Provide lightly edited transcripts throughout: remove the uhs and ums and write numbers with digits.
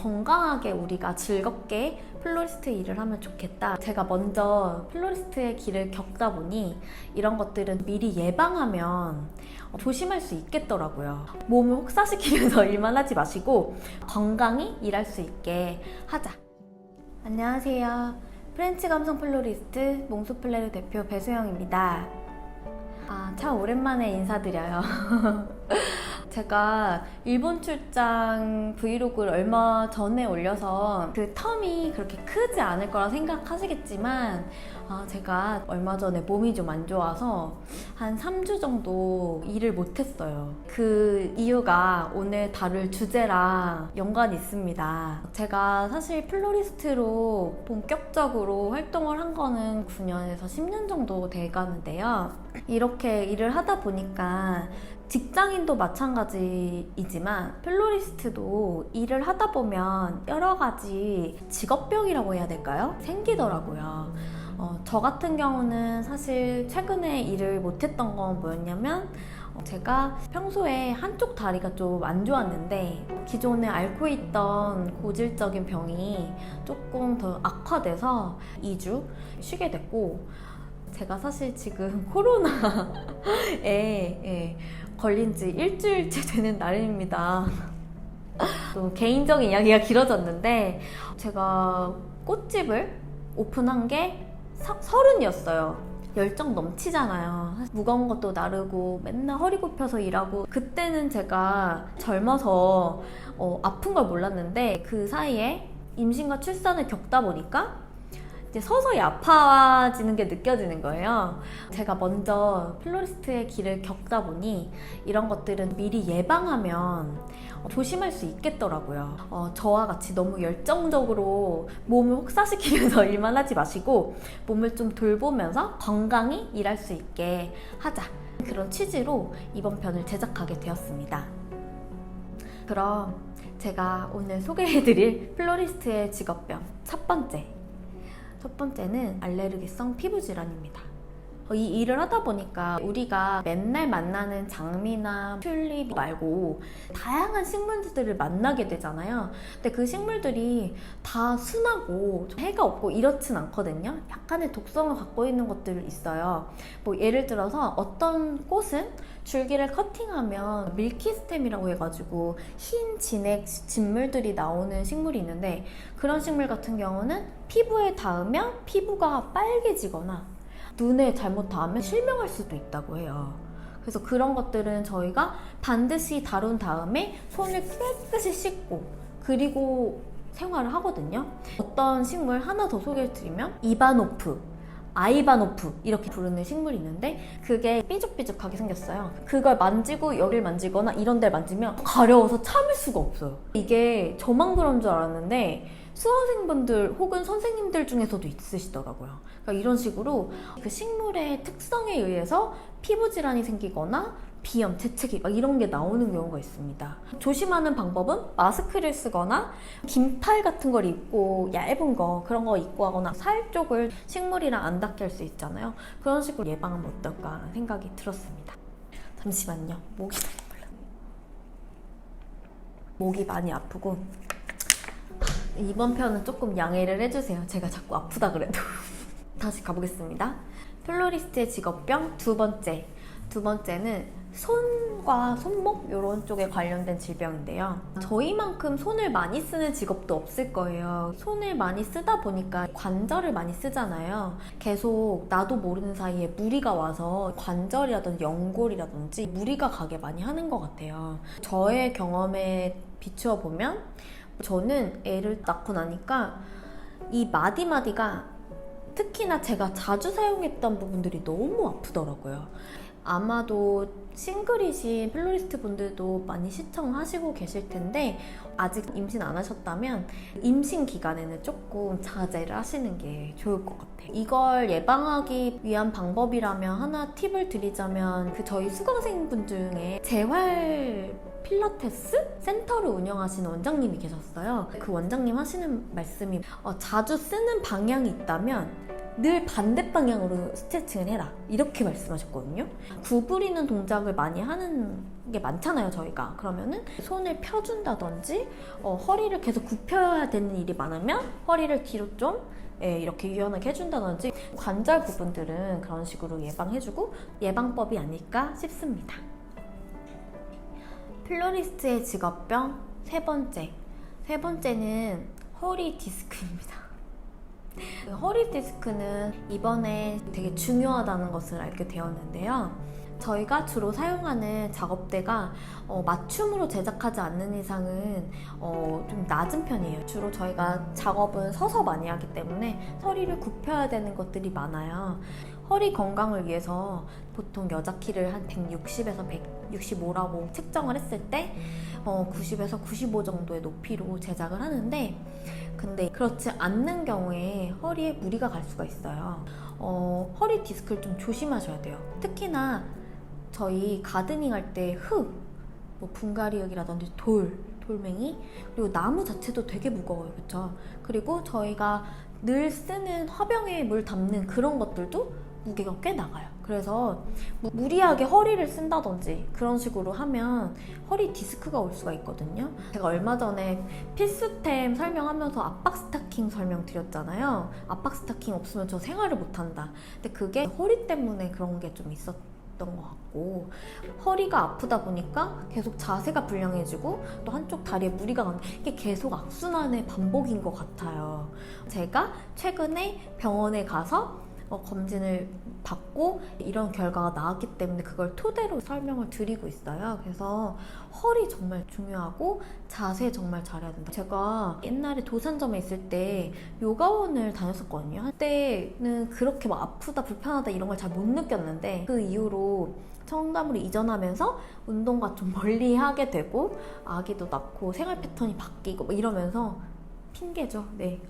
건강하게 우리가 즐겁게 플로리스트 일을 하면 좋겠다. 제가 먼저 플로리스트의 길을 겪다 보니 이런 것들은 미리 예방하면 조심할 수 있겠더라고요. 몸을 혹사시키면서 일만 하지 마시고 건강히 일할 수 있게 하자. 안녕하세요. 프렌치 감성 플로리스트 몽수플레르 대표 배수영입니다. 참 오랜만에 인사드려요. 제가 일본 출장 브이로그를 얼마 전에 올려서 그 텀이 그렇게 크지 않을 거라 생각하시겠지만 제가 얼마 전에 몸이 좀 안 좋아서 한 3주 정도 일을 못했어요. 그 이유가 오늘 다룰 주제랑 연관이 있습니다. 제가 사실 플로리스트로 본격적으로 활동을 한 거는 9년에서 10년 정도 돼가는데요. 이렇게 일을 하다 보니까 직장인도 마찬가지이지만 플로리스트도 일을 하다 보면 여러 가지 직업병이라고 해야 될까요? 생기더라고요. 저 같은 경우는 사실 최근에 일을 못했던 건 뭐였냐면 제가 평소에 한쪽 다리가 좀 안 좋았는데 기존에 앓고 있던 고질적인 병이 조금 더 악화돼서 2주 쉬게 됐고, 제가 사실 지금 코로나에 걸린 지 일주일째 되는 날입니다. 또 개인적인 이야기가 길어졌는데 제가 꽃집을 오픈한 게 30이었어요. 열정 넘치잖아요. 무거운 것도 나르고 맨날 허리 굽혀서 일하고, 그때는 제가 젊어서 아픈 걸 몰랐는데 그 사이에 임신과 출산을 겪다 보니까 이제 서서히 아파지는 게 느껴지는 거예요. 제가 먼저 플로리스트의 길을 겪다 보니 이런 것들은 미리 예방하면 조심할 수 있겠더라고요. 저와 같이 너무 열정적으로 몸을 혹사시키면서 일만 하지 마시고 몸을 좀 돌보면서 건강히 일할 수 있게 하자. 그런 취지로 이번 편을 제작하게 되었습니다. 그럼 제가 오늘 소개해드릴 플로리스트의 직업병 첫 번째는 알레르기성 피부질환입니다. 이 일을 하다 보니까 우리가 맨날 만나는 장미나 튤립 말고 다양한 식물들을 만나게 되잖아요. 근데 그 식물들이 다 순하고 해가 없고 이렇진 않거든요. 약간의 독성을 갖고 있는 것들이 있어요. 예를 들어서 어떤 꽃은 줄기를 커팅하면 밀키스템이라고 해가지고 흰 진액 진물들이 나오는 식물이 있는데, 그런 식물 같은 경우는 피부에 닿으면 피부가 빨개지거나 눈에 잘못 닿으면 실명할 수도 있다고 해요. 그래서 그런 것들은 저희가 반드시 다룬 다음에 손을 깨끗이 씻고 그리고 생활을 하거든요. 어떤 식물 하나 더 소개를 드리면 아이바노프 이렇게 부르는 식물이 있는데 그게 삐죽삐죽하게 생겼어요. 그걸 만지고 여기를 만지거나 이런 데를 만지면 가려워서 참을 수가 없어요. 이게 저만 그런 줄 알았는데 수험생분들 혹은 선생님들 중에서도 있으시더라고요. 그러니까 이런 식으로 그 식물의 특성에 의해서 피부질환이 생기거나 비염, 재채기 이런 게 나오는 경우가 있습니다. 조심하는 방법은 마스크를 쓰거나 긴팔 같은 걸 입고 얇은 거 그런 거 입고 하거나 살 쪽을 식물이랑 안 닿게 할 수 있잖아요. 그런 식으로 예방하면 어떨까 하는 생각이 들었습니다. 잠시만요. 목이 많이 아프고 이번 편은 조금 양해를 해주세요. 제가 자꾸 아프다 그래도. 다시 가보겠습니다. 플로리스트의 직업병 두 번째는 손과 손목 이런 쪽에 관련된 질병인데요. 저희만큼 손을 많이 쓰는 직업도 없을 거예요. 손을 많이 쓰다 보니까 관절을 많이 쓰잖아요. 계속 나도 모르는 사이에 무리가 와서 관절이라든지 연골이라든지 무리가 가게 많이 하는 것 같아요. 저의 경험에 비추어 보면 저는 애를 낳고 나니까 이 마디마디가 특히나 제가 자주 사용했던 부분들이 너무 아프더라고요. 아마도 싱글이신 플로리스트 분들도 많이 시청하시고 계실 텐데 아직 임신 안 하셨다면 임신 기간에는 조금 자제를 하시는 게 좋을 것 같아요. 이걸 예방하기 위한 방법이라면 하나 팁을 드리자면 저희 수강생분 중에 재활 필라테스 센터를 운영하시는 원장님이 계셨어요. 그 원장님 하시는 말씀이 자주 쓰는 방향이 있다면 늘 반대 방향으로 스트레칭을 해라 이렇게 말씀하셨거든요. 구부리는 동작을 많이 하는 게 많잖아요, 저희가. 그러면은 손을 펴준다든지 허리를 계속 굽혀야 되는 일이 많으면 허리를 뒤로 좀 이렇게 유연하게 해준다든지 관절 부분들은 그런 식으로 예방해주고 예방법이 아닐까 싶습니다. 플로리스트의 직업병 세 번째는 허리 디스크입니다. 허리 디스크는 이번에 되게 중요하다는 것을 알게 되었는데요. 저희가 주로 사용하는 작업대가 맞춤으로 제작하지 않는 이상은 좀 낮은 편이에요. 주로 저희가 작업은 서서 많이 하기 때문에 허리를 굽혀야 되는 것들이 많아요. 허리 건강을 위해서 보통 여자 키를 한 160에서 165라고 측정을 했을 때 90에서 95 정도의 높이로 제작을 하는데, 근데 그렇지 않는 경우에 허리에 무리가 갈 수가 있어요. 허리 디스크를 좀 조심하셔야 돼요. 특히나 저희 가드닝 할 때 분갈이 흙이라든지 돌멩이, 그리고 나무 자체도 되게 무거워요. 그쵸? 그리고 저희가 늘 쓰는 화병에 물 담는 그런 것들도 무게가 꽤 나가요. 그래서 무리하게 허리를 쓴다든지 그런 식으로 하면 허리 디스크가 올 수가 있거든요. 제가 얼마 전에 필수템 설명하면서 압박 스타킹 설명드렸잖아요. 압박 스타킹 없으면 저 생활을 못한다. 근데 그게 허리 때문에 그런 게 좀 있었던 것 같고, 허리가 아프다 보니까 계속 자세가 불량해지고 또 한쪽 다리에 무리가 가는, 이게 계속 악순환의 반복인 것 같아요. 제가 최근에 병원에 가서 검진을 받고 이런 결과가 나왔기 때문에 그걸 토대로 설명을 드리고 있어요. 그래서 허리 정말 중요하고 자세 정말 잘해야 된다. 제가 옛날에 도산점에 있을 때 요가원을 다녔었거든요. 한때는 그렇게 막 아프다 불편하다 이런 걸 잘 못 느꼈는데, 그 이후로 청담으로 이전하면서 운동과 좀 멀리 하게 되고 아기도 낳고 생활 패턴이 바뀌고 막 이러면서 핑계죠. 네.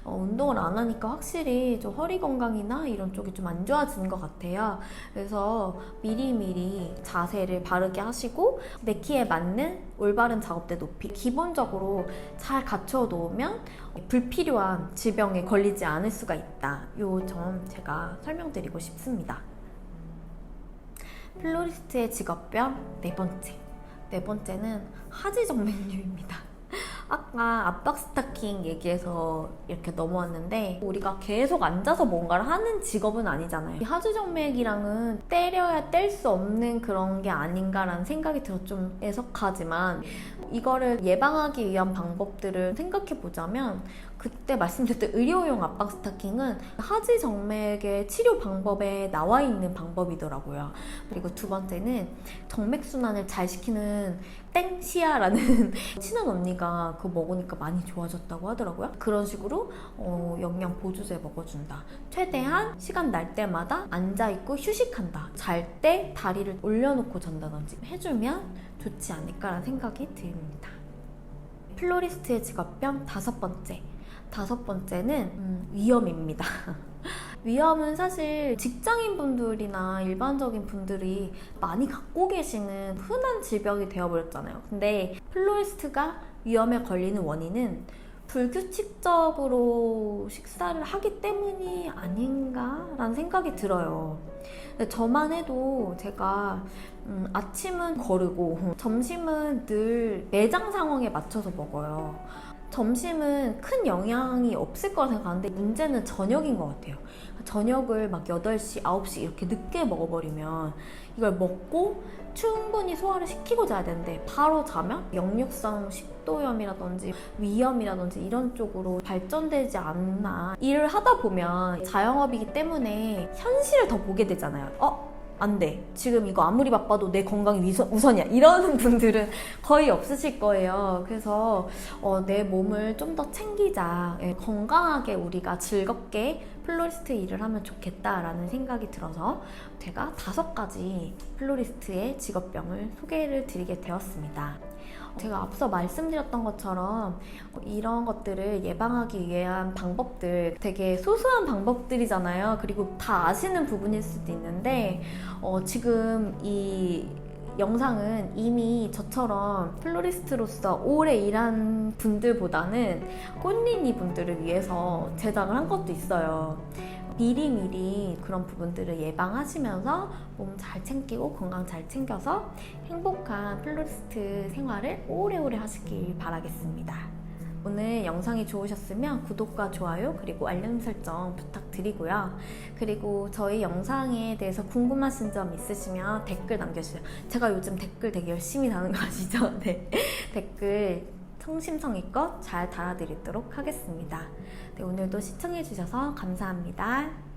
운동을 안 하니까 확실히 좀 허리 건강이나 이런 쪽이 좀 안 좋아지는 것 같아요. 그래서 미리미리 자세를 바르게 하시고 내 키에 맞는 올바른 작업대 높이 기본적으로 잘 갖춰 놓으면 불필요한 질병에 걸리지 않을 수가 있다. 요 점 제가 설명드리고 싶습니다. 플로리스트의 직업병 네 번째는 하지정맥류입니다. 아까 압박 스타킹 얘기해서 이렇게 넘어왔는데, 우리가 계속 앉아서 뭔가를 하는 직업은 아니잖아요. 하지정맥이랑은 때려야 뗄 수 없는 그런 게 아닌가라는 생각이 들어 좀 애석하지만, 이거를 예방하기 위한 방법들을 생각해 보자면 그때 말씀드렸던 의료용 압박 스타킹은 하지정맥의 치료 방법에 나와 있는 방법이더라고요. 그리고 두 번째는 정맥순환을 잘 시키는 땡시아라는 친한 언니가 그거 먹으니까 많이 좋아졌다고 하더라고요. 그런 식으로 영양 보조제 먹어준다. 최대한 시간 날 때마다 앉아있고 휴식한다. 잘 때 다리를 올려놓고 잔다든지 해주면 좋지 않을까라는 생각이 듭니다. 플로리스트의 직업병 다섯 번째는 위염입니다. 위염은 사실 직장인분들이나 일반적인 분들이 많이 갖고 계시는 흔한 질병이 되어버렸잖아요. 근데 플로리스트가 위염에 걸리는 원인은 불규칙적으로 식사를 하기 때문이 아닌가라는 생각이 들어요. 근데 저만 해도 제가 아침은 거르고 점심은 늘 매장 상황에 맞춰서 먹어요. 점심은 큰 영향이 없을 거라 생각하는데 문제는 저녁인 것 같아요. 저녁을 막 8시, 9시 이렇게 늦게 먹어버리면 이걸 먹고 충분히 소화를 시키고 자야 되는데 바로 자면 역류성 식도염이라든지 위염이라든지 이런 쪽으로 발전되지 않나. 일을 하다 보면 자영업이기 때문에 현실을 더 보게 되잖아요. 안 돼. 지금 이거 아무리 바빠도 내 건강이 우선이야. 이러는 분들은 거의 없으실 거예요. 그래서 내 몸을 좀 더 챙기자. 건강하게 우리가 즐겁게 플로리스트 일을 하면 좋겠다라는 생각이 들어서 제가 5가지 플로리스트의 직업병을 소개를 드리게 되었습니다. 제가 앞서 말씀드렸던 것처럼 이런 것들을 예방하기 위한 방법들 되게 소소한 방법들이잖아요. 그리고 다 아시는 부분일 수도 있는데 지금 이 영상은 이미 저처럼 플로리스트로서 오래 일한 분들보다는 꽃린이 분들을 위해서 제작을 한 것도 있어요. 미리미리 그런 부분들을 예방하시면서 몸 잘 챙기고 건강 잘 챙겨서 행복한 플로리스트 생활을 오래오래 하시길 바라겠습니다. 오늘 영상이 좋으셨으면 구독과 좋아요 그리고 알림 설정 부탁드리고요. 그리고 저희 영상에 대해서 궁금하신 점 있으시면 댓글 남겨주세요. 제가 요즘 댓글 되게 열심히 다는 거 아시죠? 네. 댓글 성심성의껏 잘 달아드리도록 하겠습니다. 네, 오늘도 시청해주셔서 감사합니다.